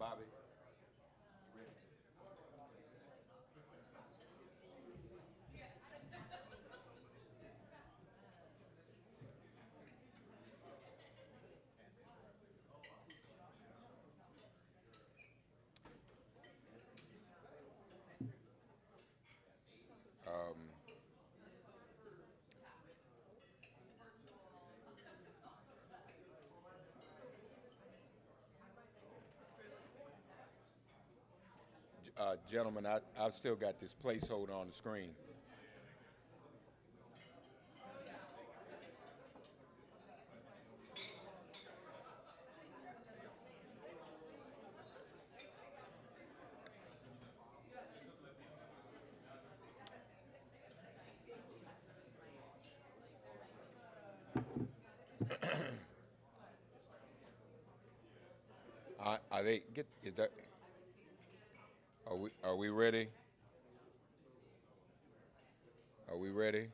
Bobby. Gentlemen, I've still got this placeholder on the screen. Are they get? Is that? Are we ready? Are we ready?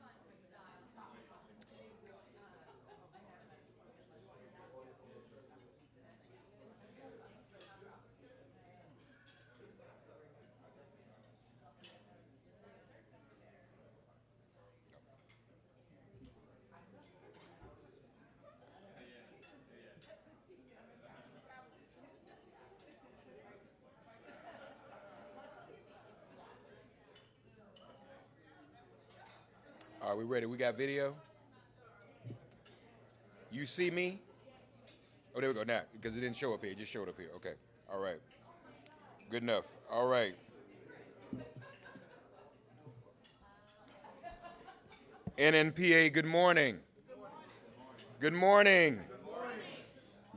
Are we ready? We got video. You see me? Oh, there we go. Now, because it didn't show up here, it just showed up here. Okay. All right. Good enough. All right. NNPA, good morning. Good morning.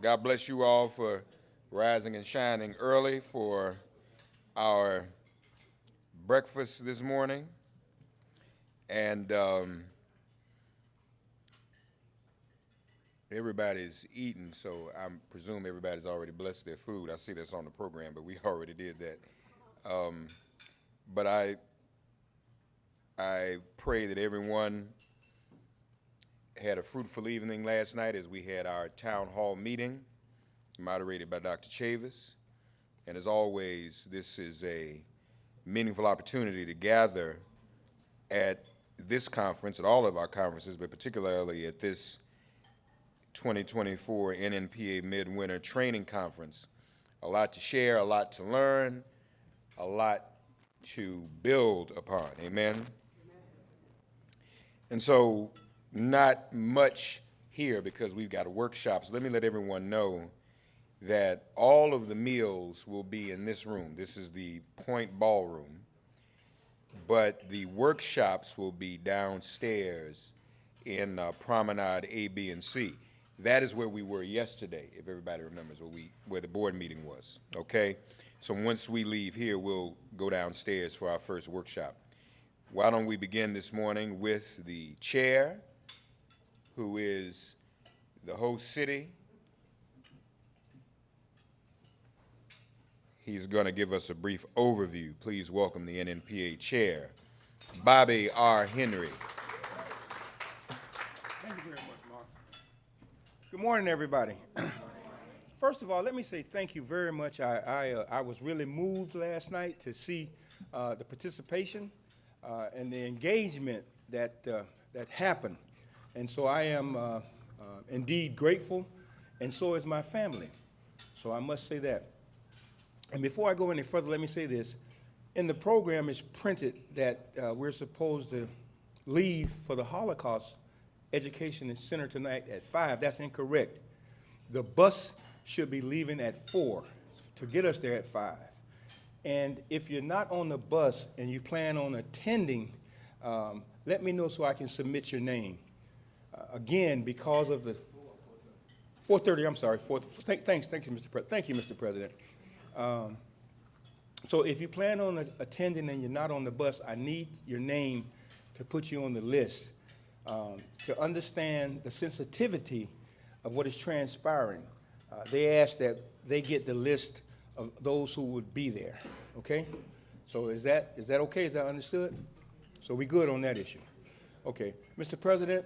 God bless you all for rising and shining early for our breakfast this morning. And everybody's eating, so I presume everybody's already blessed their food. I see that's on the program, but we already did that. But I pray that everyone had a fruitful evening last night as we had our town hall meeting, moderated by Dr. Chavis. And as always, this is a meaningful opportunity to gather at this conference, at all of our conferences, but particularly at this 2024 NNPA Midwinter Training Conference. A lot to share, a lot to learn, a lot to build upon. Amen? And so, not much here because we've got a workshop. So let me let everyone know that all of the meals will be in this room. This is the Point Ballroom. But the workshops will be downstairs in Promenade A, B, and C. That is where we were yesterday, if everybody remembers where the board meeting was, okay? So once we leave here, we'll go downstairs for our first workshop. Why don't we begin this morning with the chair, who is the host city. He's going to give us a brief overview. Please welcome the NNPA chair, Bobby R. Henry. Thank you very much, Mark. Good morning, everybody. First of all, let me say thank you very much. I was really moved last night to see the participation and the engagement that happened. And so I am indeed grateful, and so is my family. So I must say that. And before I go any further, let me say this. In the program, it's printed that we're supposed to leave for the Holocaust Education Center tonight at 5. That's incorrect. The bus should be leaving at 4 to get us there at 5. And if you're not on the bus and you plan on attending, let me know so I can submit your name. Again, because of the 4:30. I'm sorry. Thank you, Mr. President. Thank you, Mr. President. So if you plan on attending and you're not on the bus, I need your name to put you on the list to understand the sensitivity of what is transpiring. They ask that they get the list of those who would be there. Okay? So is that okay? Is that understood? So we good on that issue. Okay. Mr. President,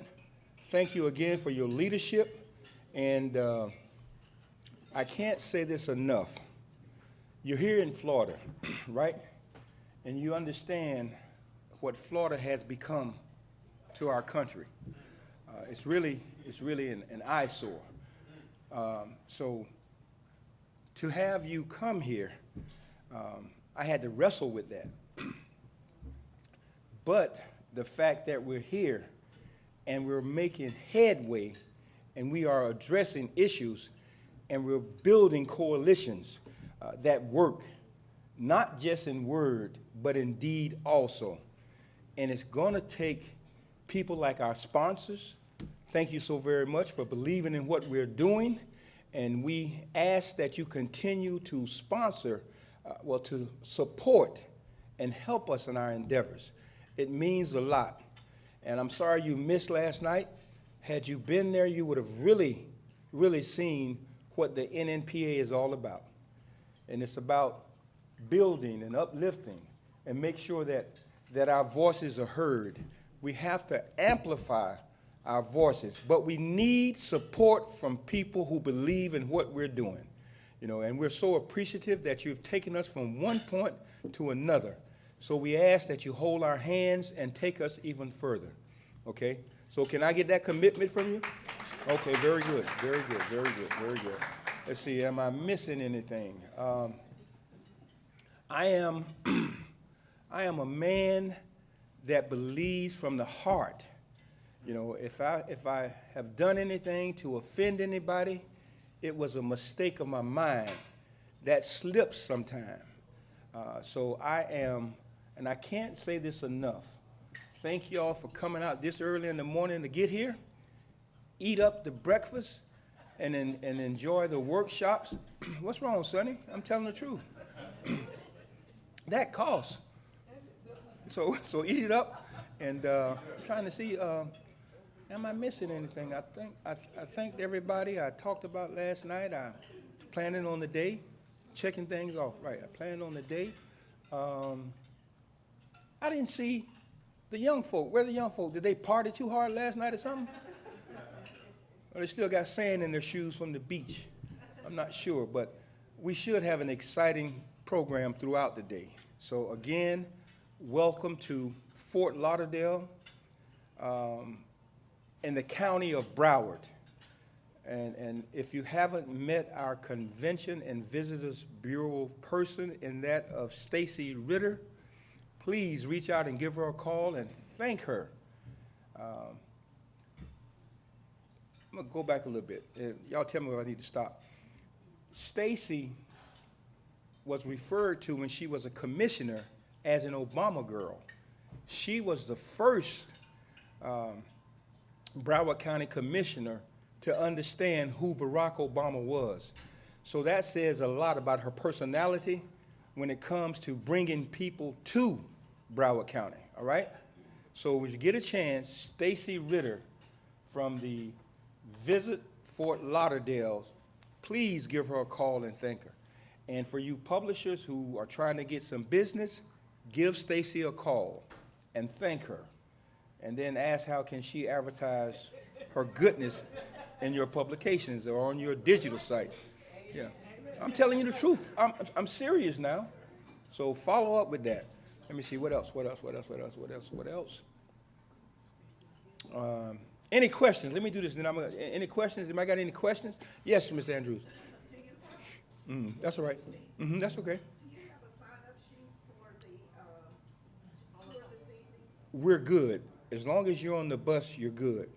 thank you again for your leadership. And I can't say this enough. You're here in Florida, right? And you understand what Florida has become to our country. It's really an eyesore. So to have you come here, I had to wrestle with that. But the fact that we're here and we're making headway and we are addressing issues and we're building coalitions that work, not just in word, but in deed also. And it's going to take people like our sponsors. Thank you so very much for believing in what we're doing. And we ask that you continue to sponsor, to support and help us in our endeavors. It means a lot. And I'm sorry you missed last night. Had you been there, you would have really seen what the NNPA is all about. And it's about building and uplifting and make sure that our voices are heard. We have to amplify our voices, but we need support from people who believe in what we're doing. And we're so appreciative that you've taken us from one point to another. So we ask that you hold our hands and take us even further, okay? So can I get that commitment from you? Okay, very good, very good, very good, very good. Let's see, am I missing anything? I am a man that believes from the heart. If I have done anything to offend anybody, it was a mistake of my mind that slips sometime. So I am, and I can't say this enough, thank y'all for coming out this early in the morning to get here, eat up the breakfast, and enjoy the workshops. What's wrong, Sonny? I'm telling the truth. That costs. So eat it up, and trying to see, am I missing anything? I thanked everybody I talked about last night. I planning on the day, checking things off. Right, I planned on the day. I didn't see the young folk. Where are the young folk? Did they party too hard last night or something? Or they still got sand in their shoes from the beach? I'm not sure, but we should have an exciting program throughout the day. So again, welcome to Fort Lauderdale in the county of Broward. And if you haven't met our Convention and Visitors Bureau person in that of Stacy Ritter, please reach out and give her a call and thank her. I'm gonna go back a little bit. Y'all tell me where I need to stop. Stacy was referred to when she was a commissioner as an Obama girl. She was the first Broward County commissioner to understand who Barack Obama was. So that says a lot about her personality when it comes to bringing people to Broward County, all right? So when you get a chance, Stacy Ritter from the Visit Fort Lauderdale, please give her a call and thank her. And for you publishers who are trying to get some business, give Stacy a call and thank her. And then ask how can she advertise her goodness in your publications or on your digital site. Yeah, I'm telling you the truth. I'm serious now. So follow up with that. Let me see, what else? Any questions? Let me do this, then any questions? Am I got any questions? Yes, Ms. Andrews. That's all right. That's okay. Do you have a sign-up sheet for the tour this evening? We're good. As long as you're on the bus, you're good.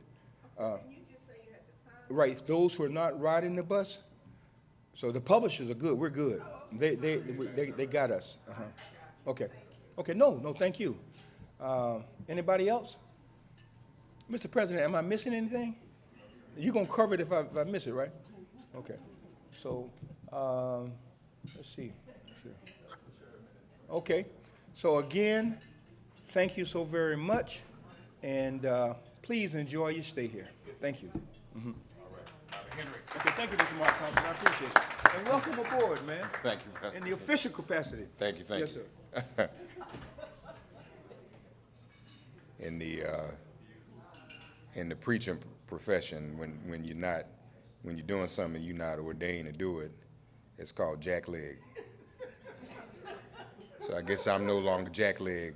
Didn't you just say you had to sign up? Right, those who are not riding the bus, so the publishers are good, we're good. They got us. Okay, no, thank you. Anybody else? Mr. President, am I missing anything? You're gonna cover it if I miss it, right? Okay, so, let's see. Okay, so again, thank you so very much, and please enjoy your stay here. Thank you. Okay, thank you, Mr. Mark Thompson, I appreciate it. And welcome aboard, man. Thank you. In the official capacity. Thank you. Yes, sir. In the preaching profession, when you're doing something you're not ordained to do it, it's called jackleg. So I guess I'm no longer jackleg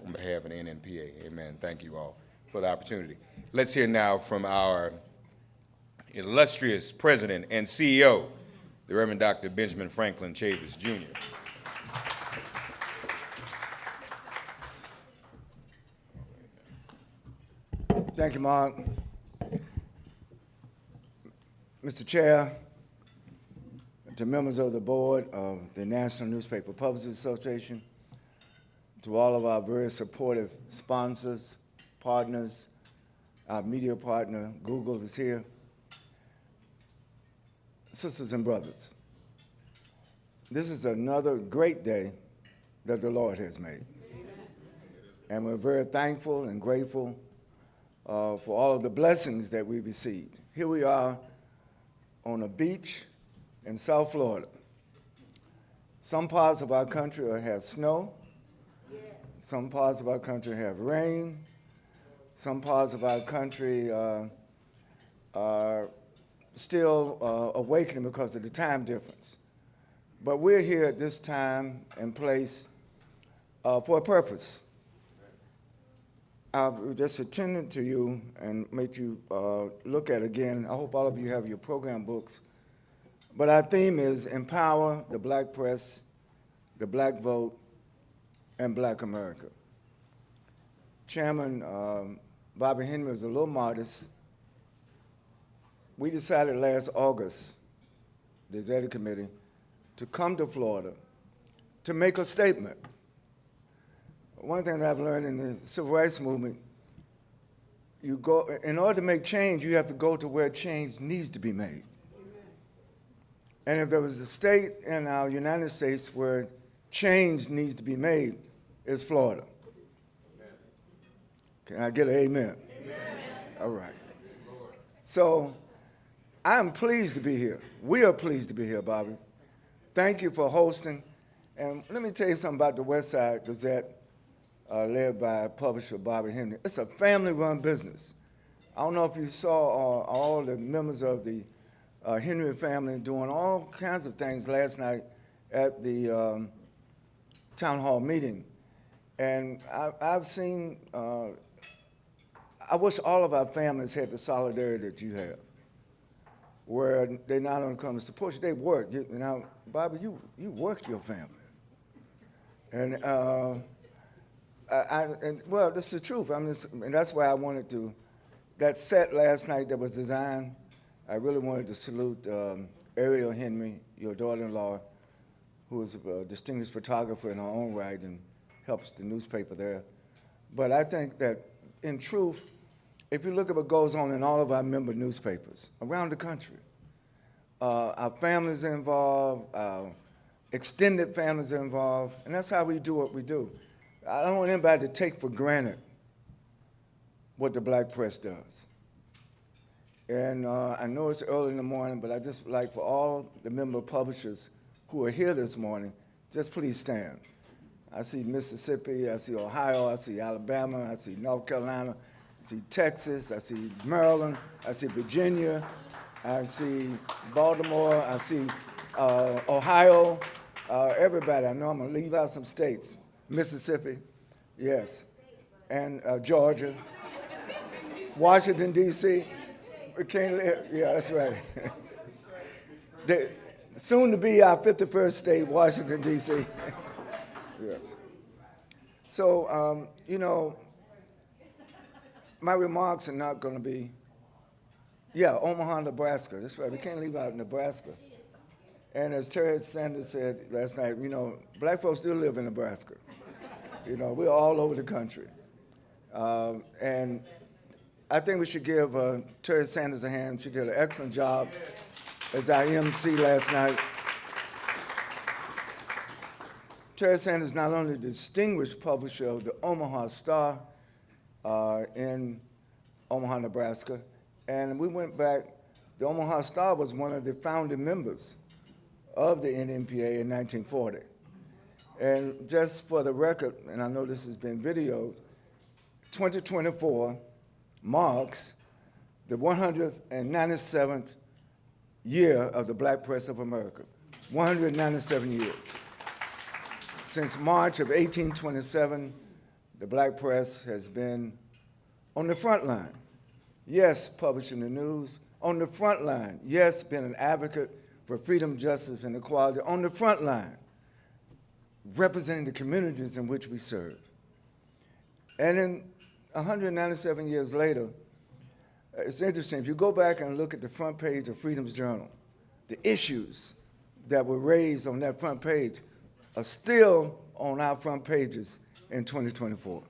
on behalf of the NNPA. Amen. Thank you all for the opportunity. Let's hear now from our illustrious president and CEO, the Reverend Dr. Benjamin Franklin Chavis, Jr. Thank you, Mark. Mr. Chair, to members of the board of the National Newspaper Publishers Association, to all of our very supportive sponsors, partners, our media partner, Google is here, sisters and brothers, this is another great day that the Lord has made. And we're very thankful and grateful for all of the blessings that we received. Here we are on a beach in South Florida. Some parts of our country have snow. Some parts of our country have rain. Some parts of our country are still awakening because of the time difference. But we're here at this time and place for a purpose. I've just attended to you and make you look at again. I hope all of you have your program books. But our theme is Empower the Black Press, the Black Vote, and Black America. Chairman Bobby Henry was a little modest. We decided last August, the Executive Committee, to come to Florida to make a statement. One thing that I've learned in the civil rights movement, you go, in order to make change, you have to go to where change needs to be made. And if there was a state in our United States where change needs to be made, it's Florida. Amen. Can I get an amen? Amen. All right. So I'm pleased to be here. We are pleased to be here, Bobby. Thank you for hosting. And let me tell you something about the West Side Gazette, led by publisher Bobby Henry. It's a family-run business. I don't know if you saw all the members of the Henry family doing all kinds of things last night at the town hall meeting. And I've seen, I wish all of our families had the solidarity that you have, where they not only come to support you, they work. Now, Bobby, you work your family. And, well, this is the truth. And that's why I wanted to, that set last night that was designed, I really wanted to salute Ariel Henry, your daughter-in-law, who is a distinguished photographer in her own right and helps the newspaper there. But I think that, in truth, if you look at what goes on in all of our member newspapers around the country, our families are involved, our extended families are involved, and that's how we do what we do. I don't want anybody to take for granted what the black press does. And I know it's early in the morning, but I just like for all the member publishers who are here this morning, just please stand. I see Mississippi, I see Ohio, I see Alabama, I see North Carolina, I see Texas, I see Maryland, I see Virginia, I see Baltimore, I see Ohio, everybody. I know I'm gonna leave out some states. Mississippi, yes, and Georgia, Washington, D.C. We can't live, yeah, that's right. Soon to be our 51st state, Washington, D.C. Yes. So, you know, my remarks are not going to be, yeah, Omaha, Nebraska. That's right. We can't leave out Nebraska. And as Terry Sanders said last night, you know, black folks still live in Nebraska. You know, we're all over the country. And I think we should give Terry Sanders a hand. She did an excellent job as our MC last night. Terry Sanders is not only the distinguished publisher of the Omaha Star in Omaha, Nebraska, and we went back, the Omaha Star was one of the founding members of the NNPA in 1940. And just for the record, and I know this has been videoed, 2024 marks the 197th year of the Black Press of America, 197 years. Since March of 1827, the black press has been on the front line. Yes, publishing the news. On the front line. Yes, being an advocate for freedom, justice, and equality. On the front line, representing the communities in which we serve. And in 197 years later, it's interesting, if you go back and look at the front page of Freedom's Journal, the issues that were raised on that front page are still on our front pages in 2024.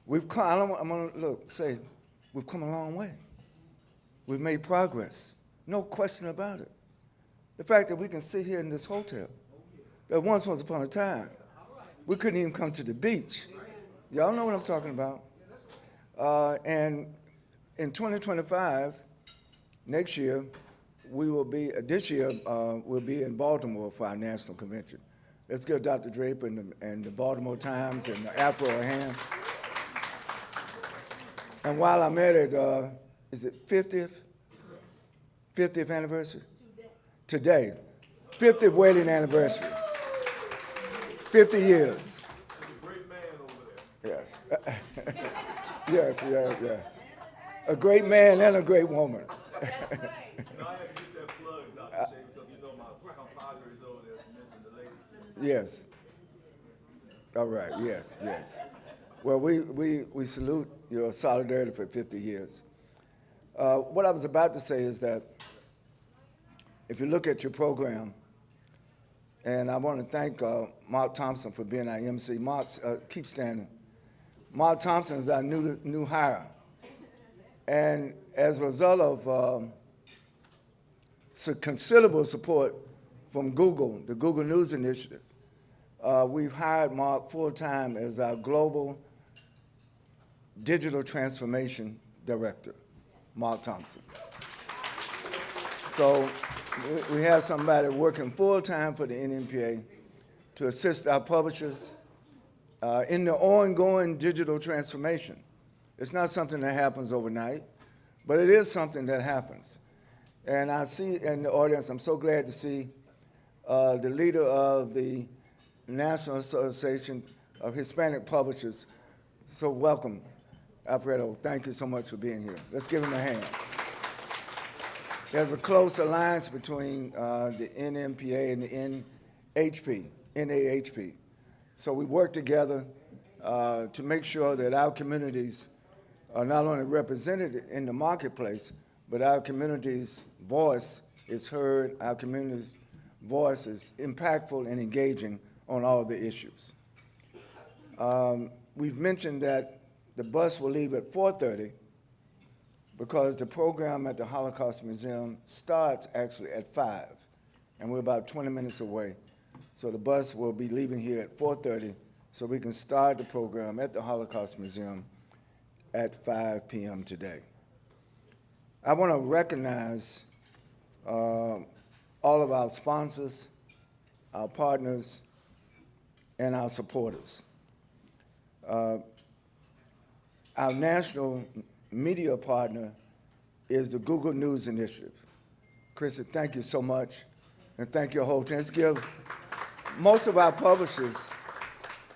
We've come, I'm gonna say, we've come a long way. We've made progress, no question about it. The fact that we can sit here in this hotel, that once upon a time, we couldn't even come to the beach. Y'all know what I'm talking about. And in 2025, next year, this year, we'll be in Baltimore for our national convention. Let's give Dr. Draper and the Baltimore Times and the Afro a hand. And while I'm at it, is it 50th? 50th anniversary? Today. 50th wedding anniversary. 50 years. A great man over there. Yes. Yes. A great man and a great woman. You know, I had to get that plug, Dr. Shea, because you know my compadre is over there mentioned the ladies. Yes. All right, yes. Well, we salute your solidarity for 50 years. What I was about to say is that if you look at your program, and I want to thank Mark Thompson for being our MC. Mark, keep standing. Mark Thompson is our new hire. And as a result of considerable support from Google, the Google News Initiative, we've hired Mark full-time as our Global Digital Transformation Director, Mark Thompson. So we have somebody working full-time for the NNPA to assist our publishers in the ongoing digital transformation. It's not something that happens overnight, but it is something that happens. And I see in the audience, I'm so glad to see the leader of the National Association of Hispanic Publishers. So welcome, Alfredo. Thank you so much for being here. Let's give him a hand. There's a close alliance between the NNPA and the NAHP. So we work together to make sure that our communities are not only represented in the marketplace, but our community's voice is heard, our community's voice is impactful and engaging on all the issues. We've mentioned that the bus will leave at 4:30 because the program at the Holocaust Museum starts actually at 5, and we're about 20 minutes away. So the bus will be leaving here at 4:30 so we can start the program at the Holocaust Museum at 5 p.m. today. I want to recognize all of our sponsors, our partners, and our supporters. Our national media partner is the Google News Initiative. Chrissy, thank you so much, and thank your whole team. Let's give, most of our publishers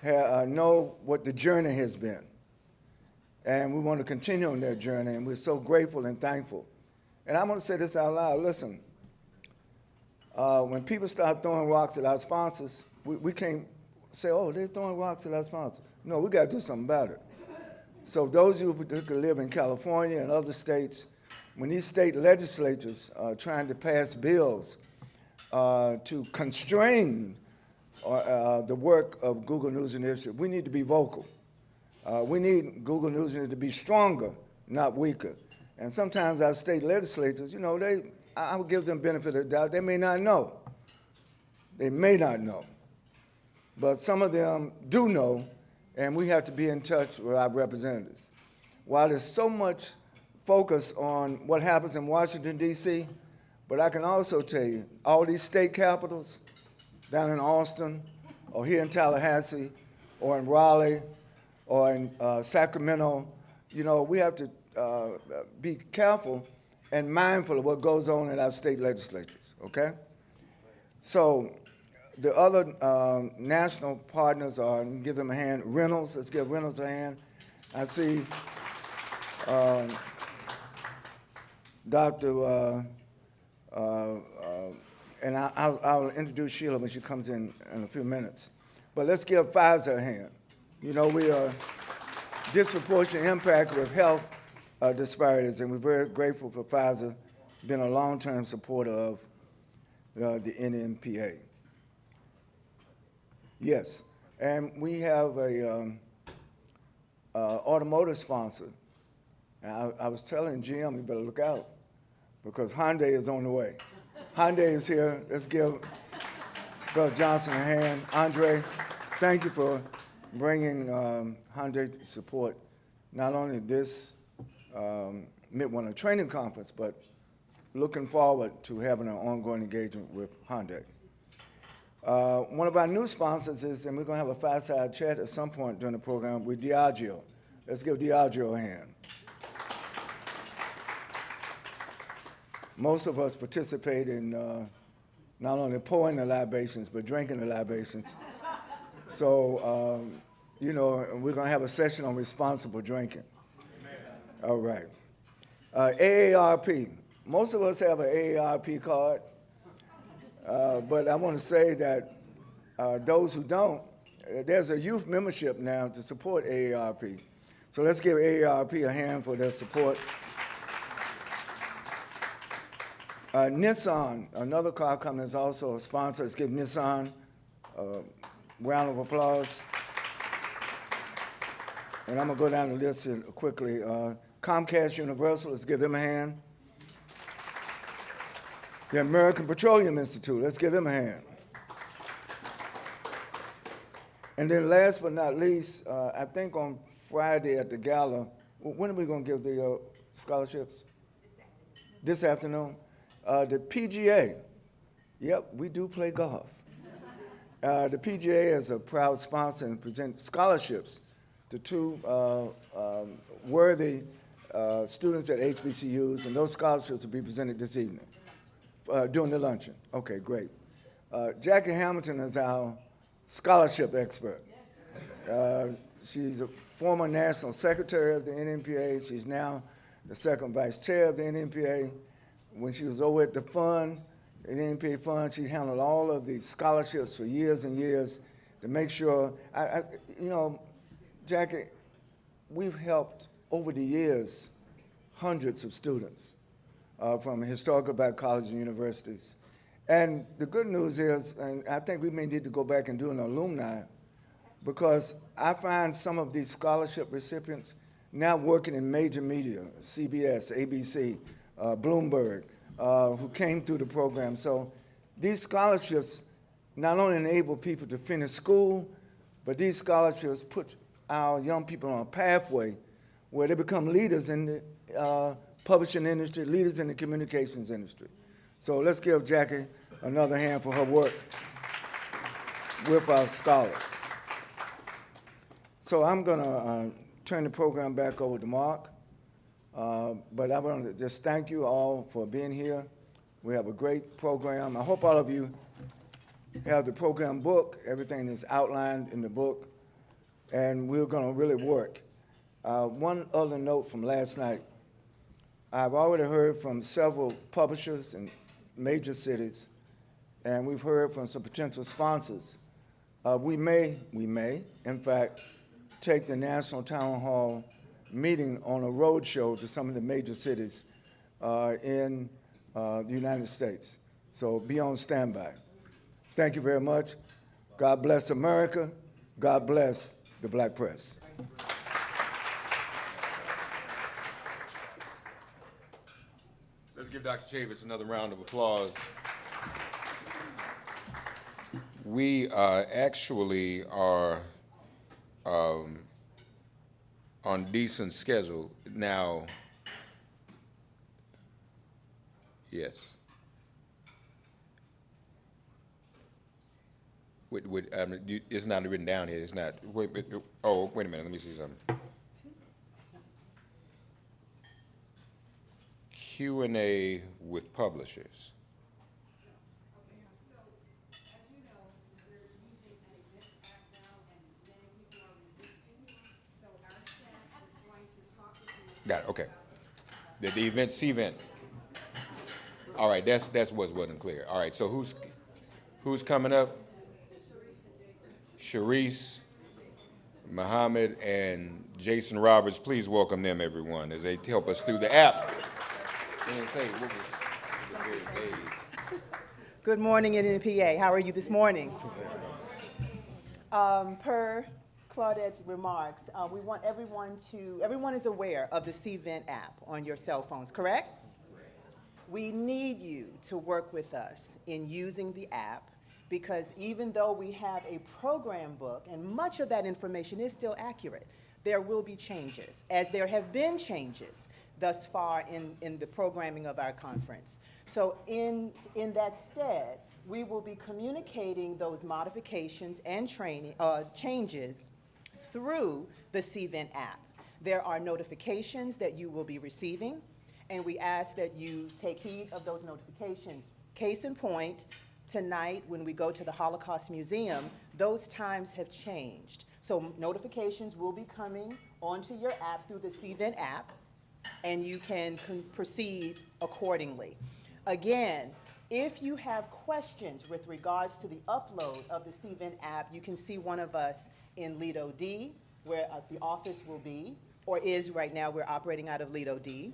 know what the journey has been, and we want to continue on that journey, and we're so grateful and thankful. And I'm going to say this out loud, listen, when people start throwing rocks at our sponsors, we can't say, oh, they're throwing rocks at our sponsors. No, we got to do something about it. So those of you who live in California and other states, when these state legislatures are trying to pass bills to constrain the work of Google News Initiative, we need to be vocal. We need Google News Initiative to be stronger, not weaker. And sometimes our state legislators, you know, I would give them benefit of the doubt. They may not know. They may not know. But some of them do know, and we have to be in touch with our representatives. While there's so much focus on what happens in Washington, D.C., but I can also tell you, all these state capitals, down in Austin, or here in Tallahassee, or in Raleigh, or in Sacramento, you know, we have to be careful and mindful of what goes on in our state legislatures, okay? So The other national partners are, give them a hand, Reynolds, let's give Reynolds a hand. I see Dr. And I'll introduce Sheila when she comes in a few minutes. But let's give Pfizer a hand. You know, we are disproportionate impact with health disparities, and we're very grateful for Pfizer being a long-term supporter of the NNPA. Yes, and we have a automotive sponsor. And I was telling Jim, you better look out, because Hyundai is on the way. Hyundai is here. Let's give Brother Johnson a hand. Andre, thank you for bringing Hyundai to support not only this Midwinter Training Conference, but looking forward to having an ongoing engagement with Hyundai. One of our new sponsors is, and we're going to have a fireside chat at some point during the program, with Diageo. Let's give Diageo a hand. Most of us participate in not only pouring the libations, but drinking the libations. So, you know, we're going to have a session on responsible drinking. Amen. All right. AARP. Most of us have an AARP card, but I want to say that those who don't, there's a youth membership now to support AARP. So let's give AARP a hand for their support. Nissan, another car company, is also a sponsor. Let's give Nissan a round of applause. And I'm going to go down the list here quickly. Comcast Universal, let's give them a hand. The American Petroleum Institute, let's give them a hand. And then last but not least, I think on Friday at the gala, when are we going to give the scholarships? This afternoon. The PGA, yep, we do play golf. The PGA is a proud sponsor and presents scholarships to two worthy students at HBCUs, and those scholarships will be presented this evening during the luncheon. Okay, great. Jackie Hamilton is our scholarship expert. She's a former national secretary of the NNPA. She's now the second vice chair of the NNPA. When she was over at the fund, the NNPA fund, she handled all of these scholarships for years and years to make sure, you know, Jackie, we've helped over the years hundreds of students from historical black colleges and universities. And the good news is, and I think we may need to go back and do an alumni, because I find some of these scholarship recipients now working in major media, CBS, ABC, Bloomberg, who came through the program. So these scholarships not only enable people to finish school, but these scholarships put our young people on a pathway where they become leaders in the publishing industry, leaders in the communications industry. So let's give Jackie another hand for her work with our scholars. So I'm going to turn the program back over to Mark. But I want to just thank you all for being here. We have a great program. I hope all of you have the program book. Everything is outlined in the book, and we're going to really work. One other note from last night. I've already heard from several publishers in major cities, and we've heard from some potential sponsors. We may, in fact, take the National Town Hall meeting on a road show to some of the major cities in the United States. So be on standby. Thank you very much. God bless America. God bless the Black press. Let's give Dr. Chavis another round of applause. We actually are on decent schedule now. Yes. It's not written down here. It's not. Wait a minute. Let me see something. Q&A with publishers. Okay, so, as you know, Got it, okay. The event, C-event. All right, that's what wasn't clear. All right, so who's coming up? Sharice, Muhammad, and Jason Roberts. Please welcome them, everyone, as they help us through the app. They didn't say what was very vague. Good morning, NNPA. How are you this morning? Per Claudette's remarks, we want everyone is aware of the C-Vent app on your cell phones, correct? We need you to work with us in using the app because even though we have a program book and much of that information is still accurate, there will be changes, as there have been changes thus far in the programming of our conference. So in that stead, we will be communicating those modifications and changes through the C-Vent app. There are notifications that you will be receiving, and we ask that you take heed of those notifications. Case in point, tonight when we go to the Holocaust Museum, those times have changed. So notifications will be coming onto your app through the C-Vent app, and you can proceed accordingly. Again, if you have questions with regards to the upload of the C-Vent app, you can see one of us in Lido D, where the office will be, or is right now. We're operating out of Lido D.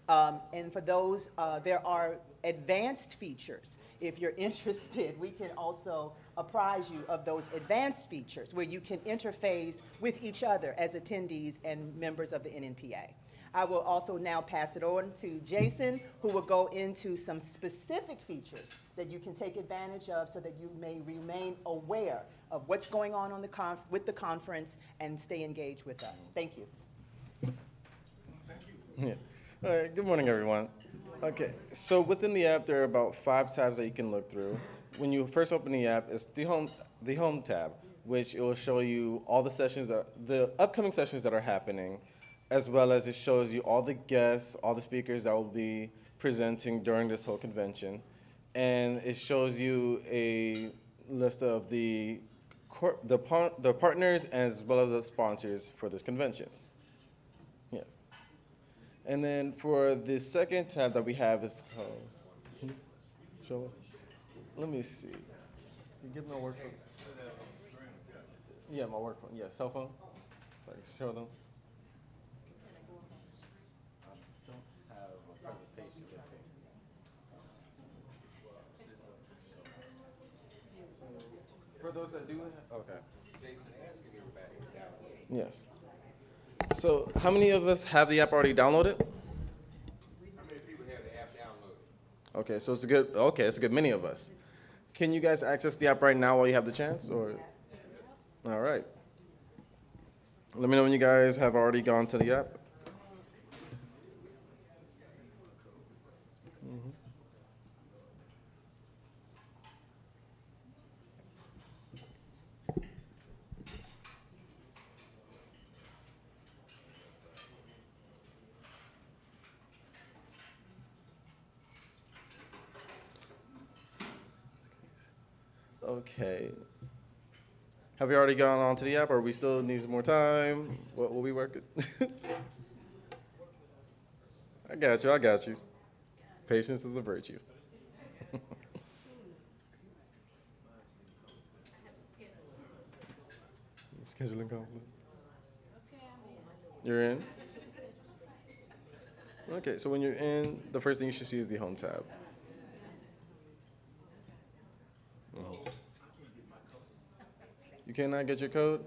And for those, there are advanced features. If you're interested, we can also apprise you of those advanced features where you can interface with each other as attendees and members of the NNPA. I will also now pass it on to Jason, who will go into some specific features that you can take advantage of so that you may remain aware of what's going on with the conference and stay engaged with us. Thank you. Yeah. All right, good morning, everyone. Okay, so within the app, there are about 5 tabs that you can look through. When you first open the app, it's the home tab, which it will show you all the upcoming sessions that are happening, as well as it shows you all the guests, all the speakers that will be presenting during this whole convention. And it shows you a list of the partners as well as the sponsors for this convention. Yeah. And then for the second tab that we have is called, can you show us? Let me see. Can you give me my work phone? Yeah, my work phone. Yeah, cell phone. Like, show them. For those that do, okay. Jason, ask if everybody is downloaded. Yes. So how many of us have the app already downloaded? How many people have the app downloaded? Okay, so it's a good many of us. Can you guys access the app right now while you have the chance, or? All right. Let me know when you guys have already gone to the app. Okay. Have we already gone on to the app, or we still need some more time? What will we work it? I got you. Patience is a virtue. Scheduling conflict. You're in? Okay, so when you're in, the first thing you should see is the home tab. You cannot get your code?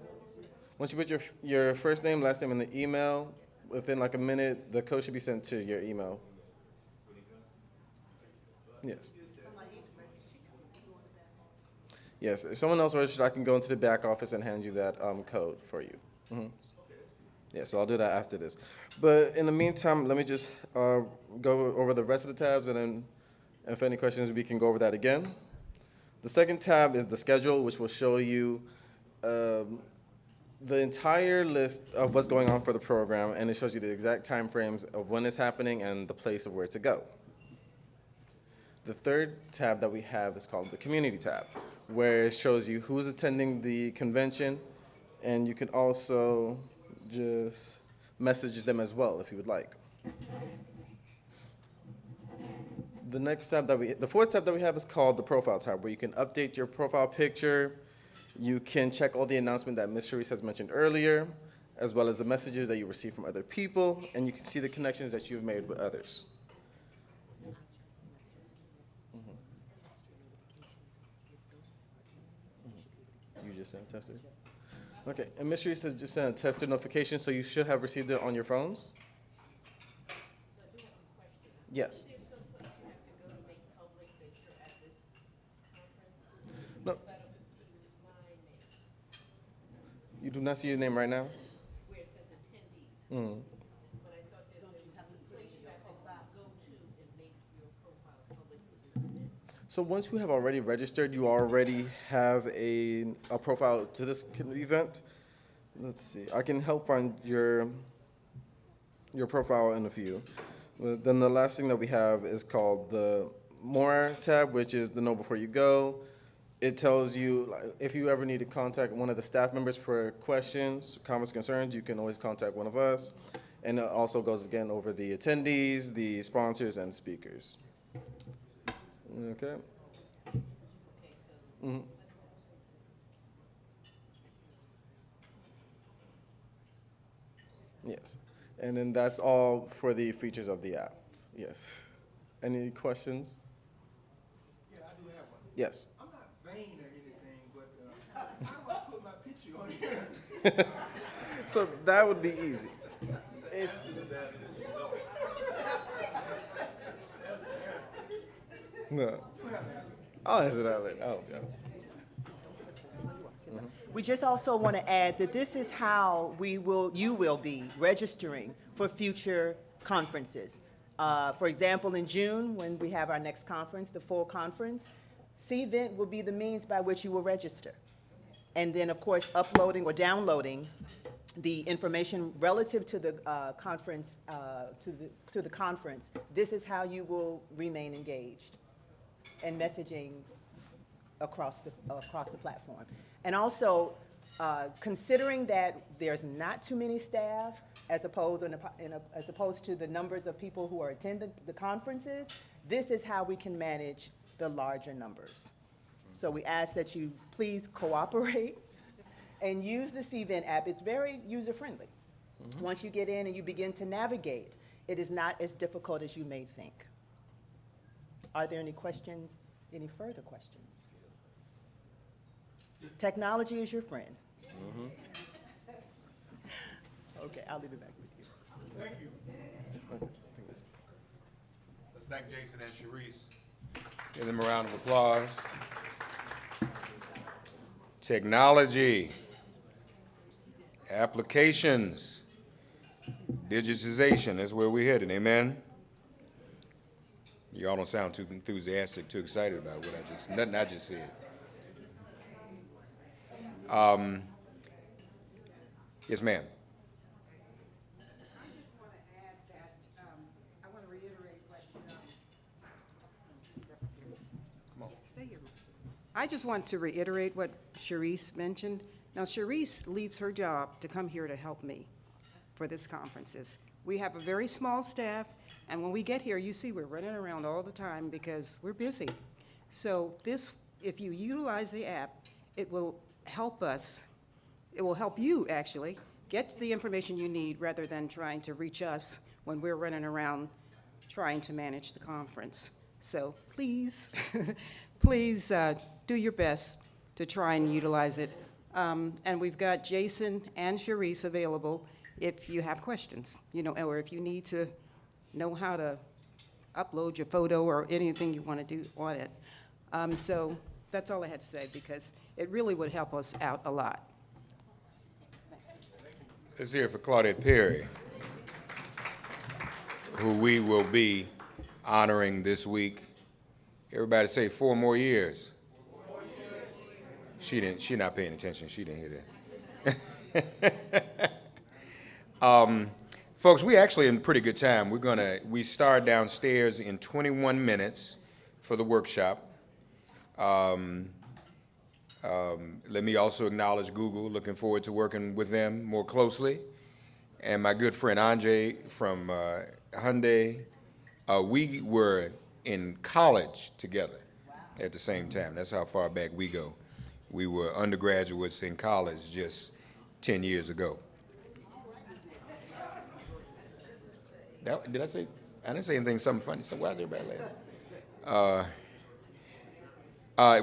Once you put your first name, last name in the email, within like a minute, the code should be sent to your email. Yes. Yes, if someone else registered, I can go into the back office and hand you that code for you. Mm-hmm. Yeah, so I'll do that after this. But in the meantime, let me just go over the rest of the tabs, and then if any questions, we can go over that again. The second tab is the schedule, which will show you the entire list of what's going on for the program, and it shows you the exact time frames of when it's happening and the place of where to go. The third tab that we have is called the community tab, where it shows you who's attending the convention, and you can also just message them as well if you would like. The next tab the fourth tab that we have is called the profile tab, where you can update your profile picture. You can check all the announcement that Ms. Charisse has mentioned earlier, as well as the messages that you receive from other people, and you can see the connections that you've made with others. You just sent a tester? Okay, and Ms. Charisse has just sent a tester notification, so you should have received it on your phones? Yes. No. You do not see your name right now? Where it says attendees. Mm. But I thought there was a place you have to go to and make your profile public for this event. So once you have already registered, you already have a profile to this event. Let's see, I can help find your profile in a few. Then the last thing that we have is called the More tab, which is the Know Before You Go. It tells you like, if you ever need to contact one of the staff members for questions, comments, concerns, you can always contact one of us. And it also goes again over the attendees, the sponsors, and speakers. Okay. Mhm. Yes. And then that's all for the features of the app. Yes. Any questions? Yeah, I do have one. Yes. I'm not vain or anything, but how do I put my picture on here? So that would be easy. It's, no. I'll answer that later. Oh, yeah. We just also want to add that this is how you will be registering for future conferences. For example, in June, when we have our next conference, the full conference, CVent will be the means by which you will register. And then, of course, uploading or downloading the information relative to the conference, to the conference. This is how you will remain engaged and messaging across the platform. And also, considering that there's not too many staff as opposed to the numbers of people who are attending the conferences, this is how we can manage the larger numbers. So we ask that you please cooperate and use the CVent app. It's very user-friendly. Once you get in and you begin to navigate, it is not as difficult as you may think. Are there any questions, any further questions? Technology is your friend. Okay, I'll leave it back with you. Thank you. Let's thank Jason and Sharice. Give them a round of applause. Technology, applications, digitization, that's where we're headed, amen? Y'all don't sound too enthusiastic, too excited about what nothing I just said. Yes, ma'am. I just want to add that, I want to reiterate what, stay here. I just want to reiterate what Charisse mentioned. Now, Charisse leaves her job to come here to help me for this conferences. We have a very small staff, and when we get here, you see we're running around all the time because we're busy. So this, if you utilize the app, it will help us, it will help you actually get the information you need rather than trying to reach us when we're running around trying to manage the conference. So please, please do your best to try and utilize it. And we've got Jason and Charisse available if you have questions, you know, or if you need to know how to upload your photo or anything you want to do on it. So that's all I had to say because it really would help us out a lot. Let's hear it for Claudette Perry, who we will be honoring this week. Everybody say 4 more years. She not paying attention. She didn't hear that. Folks, we actually in pretty good time. We start downstairs in 21 minutes for the workshop. Let me also acknowledge Google, looking forward to working with them more closely. and my good friend Andre from Hyundai. We were in college together at the same time. That's how far back we go. We were undergraduates in college just 10 years ago. Did I say? I didn't say anything, something funny. So why is everybody laughing?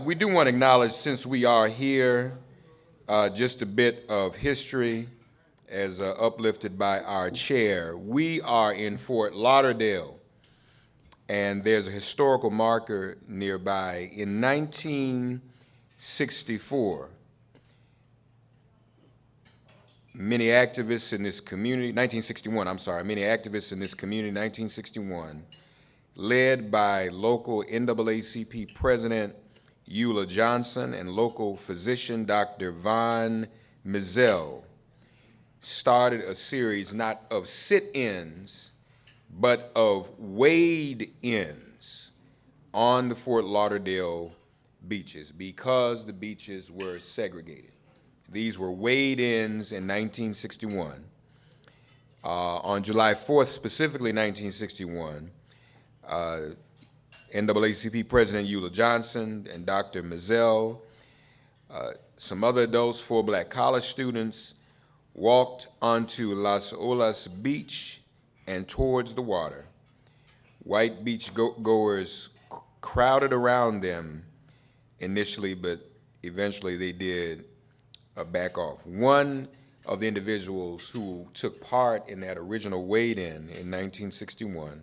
We do want to acknowledge, since we are here, just a bit of history as uplifted by our chair. We are in Fort Lauderdale, and there's a historical marker nearby. In 1964, many activists in this community, 1961, I'm sorry, many activists in this community, 1961, led by local NAACP President Eula Johnson and local physician Dr. Von Mizell, started a series not of sit-ins, but of wade-ins on the Fort Lauderdale beaches because the beaches were segregated. These were wade-ins in 1961. On July 4th, specifically 1961, NAACP President Eula Johnson and Dr. Mizell, some other adults, 4 black college students, walked onto Las Olas Beach and towards the water. White beach goers crowded around them initially, but eventually they did back off. One of the individuals who took part in that original wade-in 1961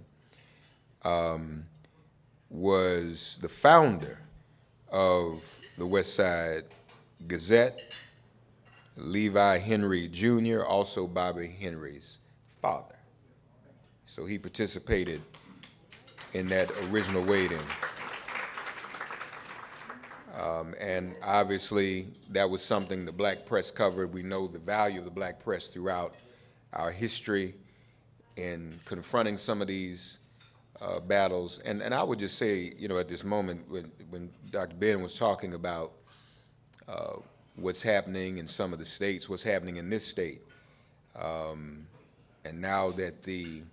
was the founder of the West Side Gazette, Levi Henry Jr., also Bobby Henry's father. So he participated in that original wade-in. And obviously, that was something the black press covered. We know the value of the black press throughout our history in confronting some of these battles. And I would just say, you know, at this moment, when Dr. Ben was talking about what's happening in some of the states, what's happening in this state, and now that the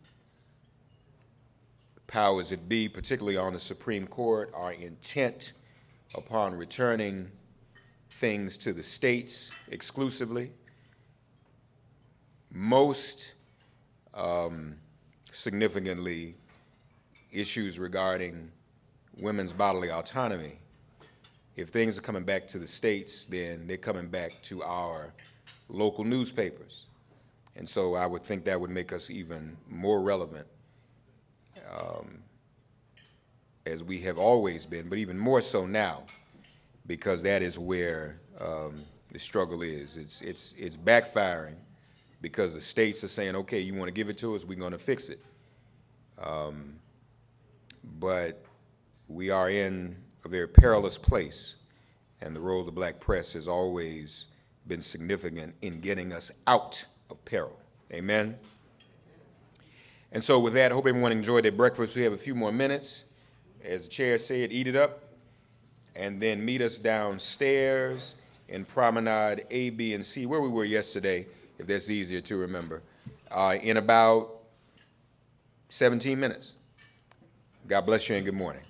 powers that be, particularly on the Supreme Court, are intent upon returning things to the states exclusively. Most significantly, issues regarding women's bodily autonomy. If things are coming back to the states, then they're coming back to our local newspapers. And so I would think that would make us even more relevant, as we have always been, but even more so now, because that is where the struggle is. It's backfiring because the states are saying, okay, you want to give it to us, we're going to fix it. But we are in a very perilous place, and the role of the black press has always been significant in getting us out of peril. Amen? And so with that, I hope everyone enjoyed their breakfast. We have a few more minutes. As the chair said, eat it up, and then meet us downstairs in Promenade A, B, and C, where we were yesterday, if that's easier to remember, in about 17 minutes. God bless you and good morning.